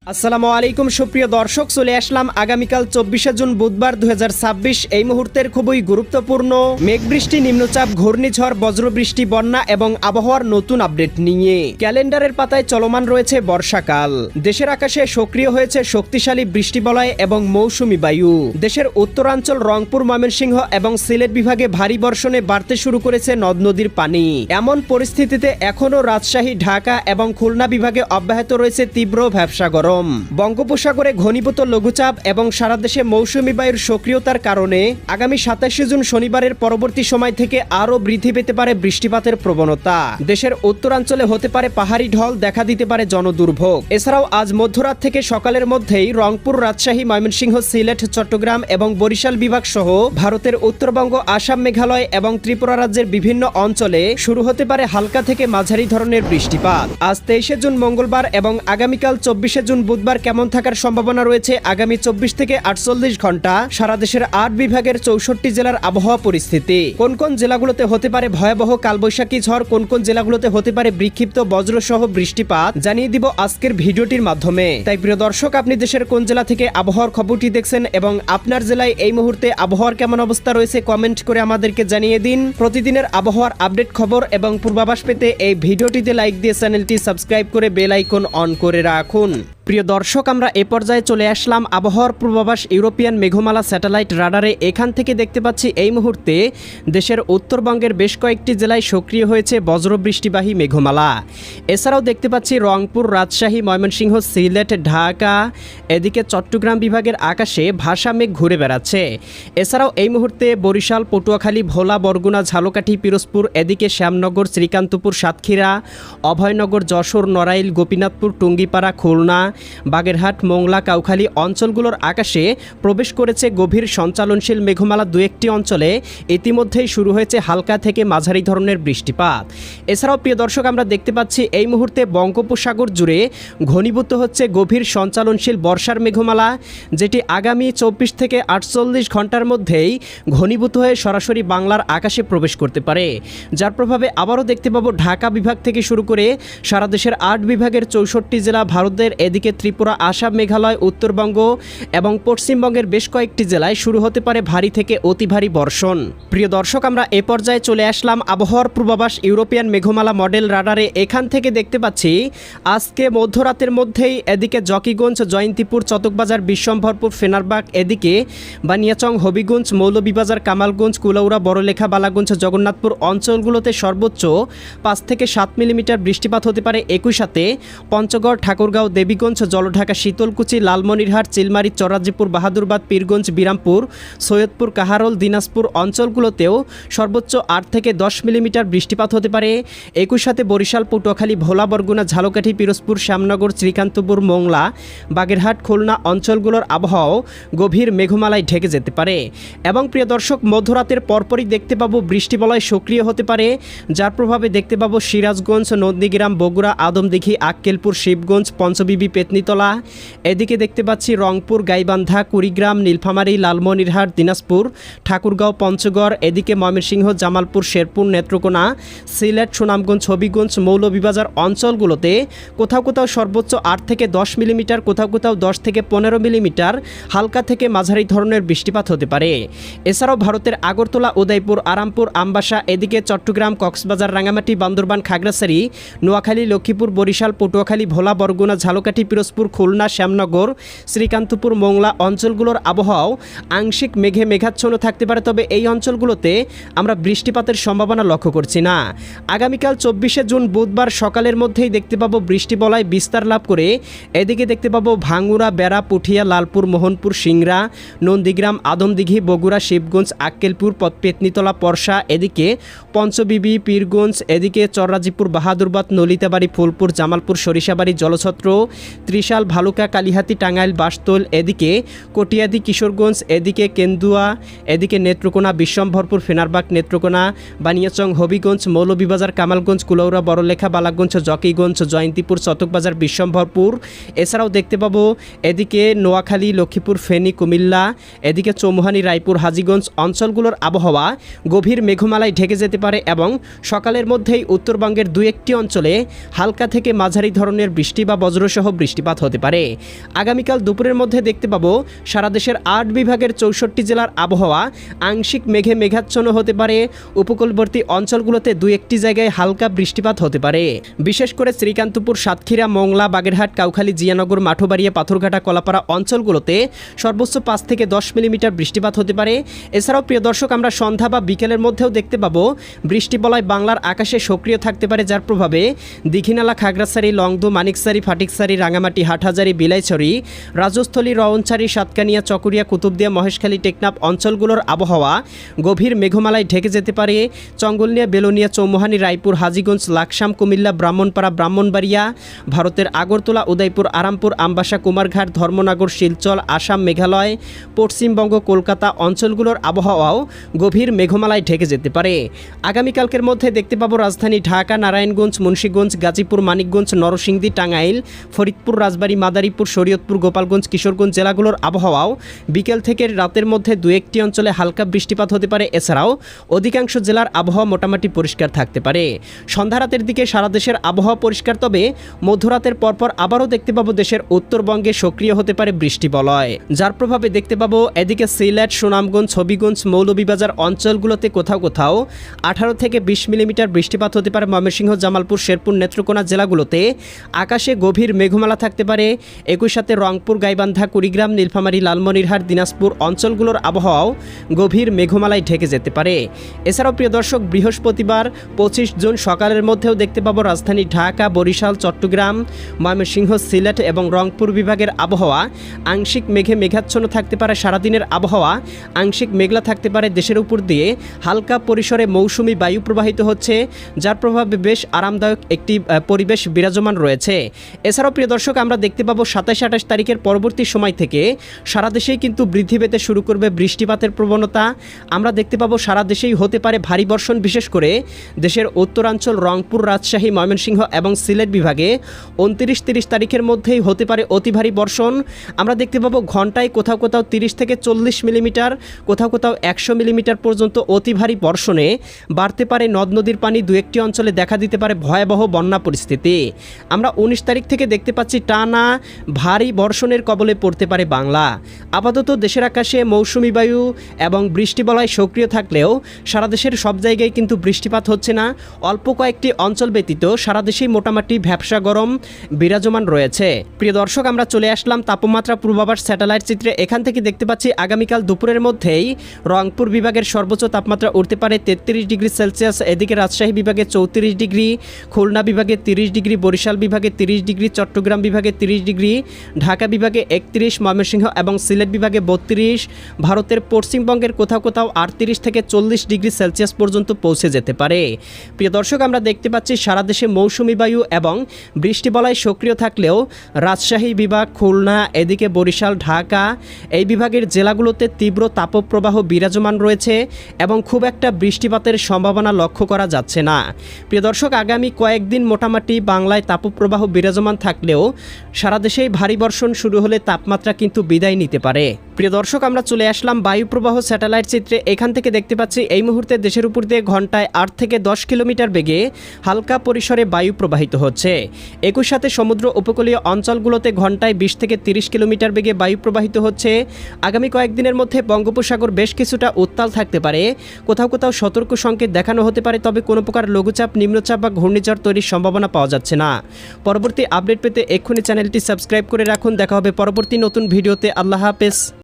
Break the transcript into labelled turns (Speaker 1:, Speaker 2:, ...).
Speaker 1: আসসালামু আলাইকুম সুপ্রিয় দর্শক, চলে আসলাম আগামীকাল 24শে জুন বুধবার 2026 এই মুহূর্তের খুবই গুরুত্বপূর্ণ মেঘবৃষ্টি, নিম্নচাপ, ঘূর্ণিঝড়, বজ্রবৃষ্টি, বন্যা এবং আবহাওয়ার নতুন আপডেট নিয়ে। ক্যালেন্ডারের পাতায় চলমান রয়েছে বর্ষাকাল। দেশের আকাশে সক্রিয় হয়েছে শক্তিশালী বৃষ্টিবলয় এবং মৌসুমী বায়ু। দেশের উত্তরাঞ্চল রংপুর, ময়মনসিংহ এবং সিলেট বিভাগে ভারী বর্ষণে বাড়তে শুরু করেছে নদ নদীর পানি। এমন পরিস্থিতিতে এখনও রাজশাহী, ঢাকা এবং খুলনা বিভাগে অব্যাহত রয়েছে তীব্র ভ্যাপসা গরম। বঙ্গোপসাগরে ঘনীভূত লঘুচাপ এবং সারা দেশে মৌসুমী বায়ুর সক্রিয়তার কারণে আগামী 27শে জুন শনিবারের পরবর্তী সময় থেকে আরও বৃদ্ধি পেতে পারে বৃষ্টিপাতের প্রবণতা। দেশের উত্তরাঞ্চলে হতে পারে পাহাড়ি ঢল, দেখা দিতে পারে জনদুর্ভোগ। এছাড়াও আজ মধ্যরাত থেকে সকালের মধ্যেই রংপুর, রাজশাহী, ময়মনসিংহ, সিলেট, চট্টগ্রাম এবং বরিশাল বিভাগ সহ ভারতের উত্তরবঙ্গ, আসাম, মেঘালয় এবং ত্রিপুরা রাজ্যের বিভিন্ন অঞ্চলে শুরু হতে পারে হালকা থেকে মাঝারি ধরনের বৃষ্টিপাত। আজ 23শে জুন মঙ্গলবার এবং আগামীকাল 24শে জুন বুধবার কেমন থাকার সম্ভাবনা রয়েছে আগামী 24 থেকে 48 ঘন্টা সারা দেশের 8 বিভাগের 64 জেলার আবহাওয়া পরিস্থিতি। কোন কোন জেলাগুলোতে হতে পারে ভয়াবহ কালবৈশাখী ঝড়, কোন কোন জেলাগুলোতে হতে পারে বিক্ষিপ্ত বজ্রসহ বৃষ্টিপাত জানিয়ে দিব আজকের ভিডিওটির মাধ্যমে। তাই প্রিয় দর্শক, আপনি দেশের কোন জেলা থেকে আবহাওয়ার খবরটি দেখছেন এবং আপনার জেলায় এই মুহূর্তে আবহাওয়ার কেমন অবস্থা রয়েছে কমেন্ট করে আমাদেরকে জানিয়ে দিন। প্রতিদিনের আবহাওয়ার আপডেট খবর এবং পূর্বাভাস পেতে এই ভিডিওটিতে লাইক দিয়ে চ্যানেলটি সাবস্ক্রাইব করে বেল আইকন অন করে রাখুন। প্রিয় দর্শক, আমরা এ পর্যায়ে চলে আসলাম আবহাওয়ার পূর্বাভাস ইউরোপিয়ান মেঘমালা স্যাটেলাইট রাডারে। এখান থেকে দেখতে পাচ্ছি এই মুহূর্তে দেশের উত্তরবঙ্গের বেশ কয়েকটি জেলায় সক্রিয় হয়েছে বজ্রবৃষ্টিবাহী মেঘমালা। এছাড়াও দেখতে পাচ্ছি রংপুর, রাজশাহী, ময়মনসিংহ, সিলেট, ঢাকা, এদিকে চট্টগ্রাম বিভাগের আকাশে ভাসা মেঘ ঘুরে বেড়াচ্ছে। এছাড়াও এই মুহূর্তে বরিশাল, পটুয়াখালী, ভোলা, বরগুনা, ঝালকাঠি, পিরোজপুর, এদিকে শ্যামনগর, শ্রীকান্তপুর, সাতক্ষীরা, অভয়নগর, যশোর, নড়াইল, গোপীনাথপুর, টুঙ্গিপাড়া, খুলনা, বাগেরহাট, মোংলা, কাউখালী অঞ্চলগুলোর আকাশে প্রবেশ করেছে গভীর সঞ্চালনশীল মেঘমালা। দু একটি অঞ্চলে ইতিমধ্যেই শুরু হয়েছে হালকা থেকে মাঝারি ধরনের বৃষ্টিপাত। এছাড়াও প্রিয় দর্শক, আমরা দেখতে পাচ্ছি এই মুহূর্তে বঙ্গোপসাগর জুড়ে ঘনীভূত হচ্ছে গভীর সঞ্চালনশীল বর্ষার মেঘমালা, যেটি আগামী 24 থেকে 48 ঘন্টার মধ্যেই ঘনীভূত হয়ে সরাসরি বাংলার আকাশে প্রবেশ করতে পারে, যার প্রভাবে আবারও দেখতে পাবো ঢাকা বিভাগ থেকে শুরু করে সারা দেশের 8 বিভাগের 64 জেলা, ভারতের এদিকে ত্রিপুরা, আসাম, মেঘালয়, উত্তরবঙ্গ এবং পশ্চিমবঙ্গের বেশ কয়েকটি জেলায় শুরু হতে পারে ভারী থেকে অতি ভারী বর্ষণ। প্রিয় দর্শক, আমরা এ পর্যায়ে চলে আসলাম আবহাওয়ার পূর্বাভাস ইউরোপিয়ান মেঘমালা মডেল রাডারে। এখান থেকে দেখতে পাচ্ছি আজকে মধ্যরাতের মধ্যেই এদিকে জকিগঞ্জ, জয়ন্তীপুর, চতকবাজার, বিশ্বম্ভরপুর, ফেনারবাগ, এদিকে বানিয়াচং, হবিগঞ্জ, মৌলভীবাজার, কামালগঞ্জ, কুলাউড়া, বড়লেখা, বালাগঞ্জ, জগন্নাথপুর অঞ্চলগুলোতে সর্বোচ্চ 5 থেকে 7 মিলিমিটার বৃষ্টিপাত হতে পারে। একই সাথে পঞ্চগড়, ঠাকুরগাঁও, দেবীগঞ্জ, জলঢাকা, শীতলকুচি, লালমনিরহাট, চিলমারি, চরাজিপুর, বাহাদুরবাদ, পীরগঞ্জ, বিরামপুর, সৈয়দপুর, কাহারোল, দিনাজপুর অঞ্চলগুলোতেও সর্বোচ্চ 8 থেকে 10 মিলিমিটার বৃষ্টিপাত হতে পারে। একই সাথে বরিশাল, পটুয়াখালী, ভোলা, বরগুনা, ঝালকাঠি, পিরোজপুর, শ্যামনগর, শ্রীকান্তপুর, মোংলা, বাগেরহাট, খুলনা অঞ্চলগুলোর আবহাওয়াও গভীর মেঘমালায় ঢেকে যেতে পারে। এবং প্রিয় দর্শক, মধ্যরাতের পরপরই দেখতে পাবো বৃষ্টিবলয় সক্রিয় হতে পারে, যার প্রভাবে দেখতে পাবো সিরাজগঞ্জ, নন্দীগ্রাম, বগুড়া, আদমদিঘি, আক্কেলপুর, শিবগঞ্জ, পঞ্চবিবি, পেতনিতলা, এদিকে দেখতে পাচ্ছি রংপুর, গাইবান্ধা, কুড়িগ্রাম, নীলফামারী, লালমনিরহাট, দিনাজপুর, ঠাকুরগাঁও, পঞ্চগড়, এদিকে ময়মনসিংহ, জামালপুর, শেরপুর, নেত্রকোনা, সিলেট, সুনামগঞ্জ, হবিগঞ্জ, মৌলভীবাজার অঞ্চলগুলোতে কোথাও কোথাও সর্বোচ্চ 8 থেকে 10 মিলিমিটার, কোথাও কোথাও 10 থেকে 15 মিলিমিটার হালকা থেকে মাঝারি ধরনের বৃষ্টিপাত হতে পারে। এছাড়াও ভারতের আগরতলা, উদয়পুর, আরামপুর, আমবাসা, এদিকে চট্টগ্রাম, কক্সবাজার, রাঙামাটি, বান্দরবান, খাগড়াছড়ি, নোয়াখালী, লক্ষ্মীপুর, বরিশাল, পটুয়াখালী, ভোলা, বরগুনা, ঝালকাঠি, পিরোজপুর, খুলনা, শ্যামনগর, শ্রীকান্তপুর, মোংলা অঞ্চলগুলোর আবহাওয়াও আংশিক মেঘে মেঘাচ্ছন্ন থাকতে পারে। তবে এই অঞ্চলগুলোতে আমরা বৃষ্টিপাতের সম্ভাবনা লক্ষ্য করছি না। আগামীকাল 24শে জুন বুধবার সকালের মধ্যেই দেখতে পাবো বৃষ্টিবলয় বিস্তার লাভ করে। এদিকে দেখতে পাবো ভাঙ্গুড়া, বেড়া, পুঠিয়া, লালপুর, মোহনপুর, সিংড়া, নন্দীগ্রাম, আদমদিঘি, বগুড়া, শিবগঞ্জ, আক্কেলপুর, পেতনিতলা, পরশা, এদিকে পঞ্চবিবি, পীরগঞ্জ, এদিকে চররাজিপুর, বাহাদুরবাদ, নলিতাবাড়ি, ফুলপুর, জামালপুর, সরিষাবাড়ি, জলছত্র, ত্রিশাল, ভালুকা, কালিহাতি, টাঙ্গাইল, বাসতোল, এদিকে কটিয়াদি, কিশোরগঞ্জ, এদিকে কেন্দুয়া, এদিকে নেত্রকোনা, বিশ্বম্ভরপুর, ফেনারবাগ, নেত্রকোনা, বানিয়াচং, হবিগঞ্জ, মৌলভীবাজার, কামালগঞ্জ, কুলাউড়া, বড়লেখা, বালাগঞ্জ, জকিগঞ্জ, জয়ন্তীপুর, চতকবাজার, বিশ্বম্ভরপুর। এছাড়াও দেখতে পাবো এদিকে নোয়াখালী, লক্ষ্মীপুর, ফেনী, কুমিল্লা, এদিকে চৌমুহানি, রায়পুর, হাজীগঞ্জ অঞ্চলগুলোর আবহাওয়া গভীর মেঘমালায় ঢেকে যেতে পারে এবং সকালের মধ্যেই উত্তরবঙ্গের 2-1টি অঞ্চলে হালকা থেকে মাঝারি ধরনের বৃষ্টি বা বজ্রসহ বৃষ্টি বৃষ্টিপাত হতে পারে। আগামীকাল দুপুরের মধ্যে দেখতে পাবো সারা দেশের 8 বিভাগের 64 জেলার আবহাওয়া আংশিক মেঘে মেঘাচ্ছন্ন হতে পারে। উপকূলবর্তী অঞ্চলগুলোতে 2-1টি জায়গায় হালকা বৃষ্টিপাত হতে পারে। বিশেষ করে শ্রীকান্তপুর, সাতক্ষীরা, মংলা, বাগেরহাট, কাউখালী, জিয়ানগর, মাঠবাড়িয়া, পাথরঘাটা, কলাপাড়া অঞ্চলগুলোতে সর্বোচ্চ 5 থেকে 10 মিলিমিটার বৃষ্টিপাত হতে পারে। এছাড়াও প্রিয় দর্শক, আমরা সন্ধ্যা বা বিকেলের মধ্যেও দেখতে পাবো বৃষ্টিবলয় বাংলার আকাশে সক্রিয় থাকতে পারে, যার প্রভাবে দীঘিনালা, খাগড়াছড়ি, লংদু, মানিকছড়ি, ফাটিকছড়ি, রাঙামাটি, হাটহাজারী, বিলাইছড়ি, রাজস্থলী, রওনছড়ি, সাতকানিয়া, চকরিয়া, কুতুবদিয়া, মহেশখালী, টেকনাফ অঞ্চলগুলোর আবহাওয়া গভীর মেঘমালায় ঢেকে যেতে পারে। চঙ্গলনিয়া, বেলোনিয়া, চৌমুহানি, রায়পুর, হাজীগঞ্জ, লাকসাম, কুমিল্লা, ব্রাহ্মণপাড়া, ব্রাহ্মণবাড়িয়া, ভারতের আগরতলা, উদয়পুর, আরামপুর, আমবাসা, কুমারঘাট, ধর্মনগর, শিলচর, আসাম, মেঘালয়, পশ্চিমবঙ্গ, কলকাতা অঞ্চলগুলোর আবহাওয়াও গভীর মেঘমালায় ঢেকে যেতে পারে। আগামীকালকের মধ্যে দেখতে পাবো রাজধানী ঢাকা, নারায়ণগঞ্জ, মুন্সিগঞ্জ, গাজীপুর, মানিকগঞ্জ, নরসিংদী, টাঙ্গাইল, ফরিদপুর, রাজবাড়ী, মাদারীপুর, শরীয়তপুর, গোপালগঞ্জ, কিশোরগঞ্জ জেলাগুলোর আবহাওয়াও বিকেল থেকে রাতের মধ্যে 2-1টি অঞ্চলে হালকা বৃষ্টিপাত হতে পারে। এছাড়াও অধিকাংশ জেলার আবহাওয়া মোটামুটি পরিষ্কার থাকতে পারে। সন্ধ্যা রাতের দিকে সারা দেশের আবহাওয়া পরিষ্কার, তবে মধ্যরাতের পরপর আবারও দেখতে পাবো দেশের উত্তরবঙ্গে সক্রিয় হতে পারে বৃষ্টিবলয়, যার প্রভাবে দেখতে পাবো এদিকে সিলেট, সুনামগঞ্জ, হবিগঞ্জ, মৌলভীবাজার অঞ্চলগুলোতে কোথাও কোথাও 18 থেকে 20 মিলিমিটার বৃষ্টিপাত হতে পারে। ময়মনসিংহ, জামালপুর, শেরপুর, নেত্রকোনা জেলাগুলোতে আকাশে গভীর মেঘমালা থাকতে পারে। একই সাথে রংপুর, গাইবান্ধা, কুড়িগ্রাম, নীলফামারী, লালমনিরহাট, দিনাজপুর অঞ্চলগুলোর আবহাওয়াও গভীর মেঘমালায় ঢেকে যেতে পারে। এছাড়াও প্রিয় দর্শক, বৃহস্পতিবার 25 জুন সকালের মধ্যেও দেখতে পাবো রাজধানী ঢাকা, বরিশাল, চট্টগ্রাম, ময়মনসিংহ, সিলেট এবং রংপুর বিভাগের আবহাওয়া আংশিক মেঘে মেঘাচ্ছন্ন থাকতে পারে। সারাদিনের আবহাওয়া আংশিক মেঘলা থাকতে পারে। দেশের উপর দিয়ে হালকা পরিসরে মৌসুমি বায়ু প্রবাহিত হচ্ছে, যার প্রভাবে বেশ আরামদায়ক একটি পরিবেশ বিরাজমান রয়েছে। এছাড়াও প্রিয় দর্শক, আমরা দেখতে পাবো 27-28 তারিখের পরবর্তী সময় থেকে সারা দেশেই কিন্তু বৃদ্ধি পেতে শুরু করবে বৃষ্টিপাতের প্রবণতা। আমরা দেখতে পাবো সারা দেশেই হতে পারে ভারী বর্ষণ, বিশেষ করে দেশের উত্তরাঞ্চল, রংপুর, রাজশাহী, ময়মনসিংহ এবং সিলেট বিভাগে 29-30 তারিখের মধ্যেই হতে পারে অতি ভারী বর্ষণ। আমরা দেখতে পাবো ঘন্টায় কোথাও কোথাও 30 থেকে 40 মিলিমিটার, কোথাও কোথাও 100 মিলিমিটার পর্যন্ত অতি ভারী বর্ষণে বাড়তে পারে নদ নদীর পানি। 2-1টি অঞ্চলে দেখা দিতে পারে ভয়াবহ বন্যা পরিস্থিতি। আমরা 19 তারিখ থেকে দেখতে পাচ্ছি টানা ভারী বর্ষণের কবলে পড়তে পারে বাংলা। আপাতত দেশের আকাশে মৌসুমি বায়ু এবং বৃষ্টিবলয় সক্রিয় থাকলেও সারা দেশের সব জায়গায় কিন্তু বৃষ্টিপাত হচ্ছে না। অল্প কয়েকটি অঞ্চল ব্যতীত সারা দেশেই মোটামুটি ভ্যাপসা গরম বিরাজমান রয়েছে। প্রিয় দর্শক, আমরা চলে আসলাম তাপমাত্রা পূর্বাভাস স্যাটেলাইট চিত্রে। এখান থেকে দেখতে পাচ্ছি আগামীকাল দুপুরের মধ্যেই রংপুর বিভাগের সর্বোচ্চ তাপমাত্রা উঠতে পারে 33 ডিগ্রি সেলসিয়াস। এদিকে রাজশাহী বিভাগে 34 ডিগ্রি, খুলনা বিভাগে 30 ডিগ্রি, বরিশাল বিভাগে 30 ডিগ্রি, চট্টগ্রাম বিভাগে 30 ডিগ্রি, ঢাকা বিভাগে 31, ময়মনসিংহ এবং সিলেট বিভাগে 32, ভারতের পশ্চিমবঙ্গের কোথাও কোথাও 38 থেকে 40 ডিগ্রি সেলসিয়াস পর্যন্ত পৌঁছে যেতে পারে। প্রিয় দর্শক, আমরা দেখতে পাচ্ছি সারা দেশে মৌসুমি বায়ু এবং বৃষ্টিবলয় সক্রিয় থাকলেও রাজশাহী বিভাগ, খুলনা, এদিকে বরিশাল, ঢাকা এই বিভাগের জেলাগুলোতে তীব্র তাপপ্রবাহ বিরাজমান রয়েছে এবং খুব একটা বৃষ্টিপাতের সম্ভাবনা লক্ষ্য করা যাচ্ছে না। প্রিয় দর্শক, আগামী কয়েকদিন মোটামুটি বাংলায় তাপপ্রবাহ বিরাজমান থাকলেও সারা দেশেই ভারী বর্ষণ শুরু হলে তাপমাত্রা কিন্তু বিদায় নিতে পারে। প্রিয় দর্শক, আমরা চলে আসলাম বায়ুপ্রবাহ স্যাটেলাইট চিত্রে। এখান থেকে দেখতে পাচ্ছি এই মুহূর্তে দেশের উপর দিয়ে ঘন্টায় 8 থেকে 10 কিলোমিটার বেগে হালকা পরিসরে বায়ু প্রবাহিত হচ্ছে। একই সাথে সমুদ্র উপকূলীয় অঞ্চলগুলোতে ঘন্টায় 20 থেকে 30 কিলোমিটার বেগে বায়ু প্রবাহিত হচ্ছে। আগামী কয়েকদিনের মধ্যে বঙ্গোপসাগর বেশ কিছুটা উত্তাল থাকতে পারে, কোথাও কোথাও সতর্ক সংকেত দেখানো হতে পারে, তবে কোনো প্রকার লঘুচাপ, নিম্নচাপ বা ঘূর্ণিঝড় তৈরির সম্ভাবনা পাওয়া যাচ্ছে না। পরবর্তী আপডেট পেতে এক্ষুনি চ্যানেলটি সাবস্ক্রাইব করে রাখুন। দেখা হবে পরবর্তী নতুন ভিডিওতে। আল্লাহ হাফেজ।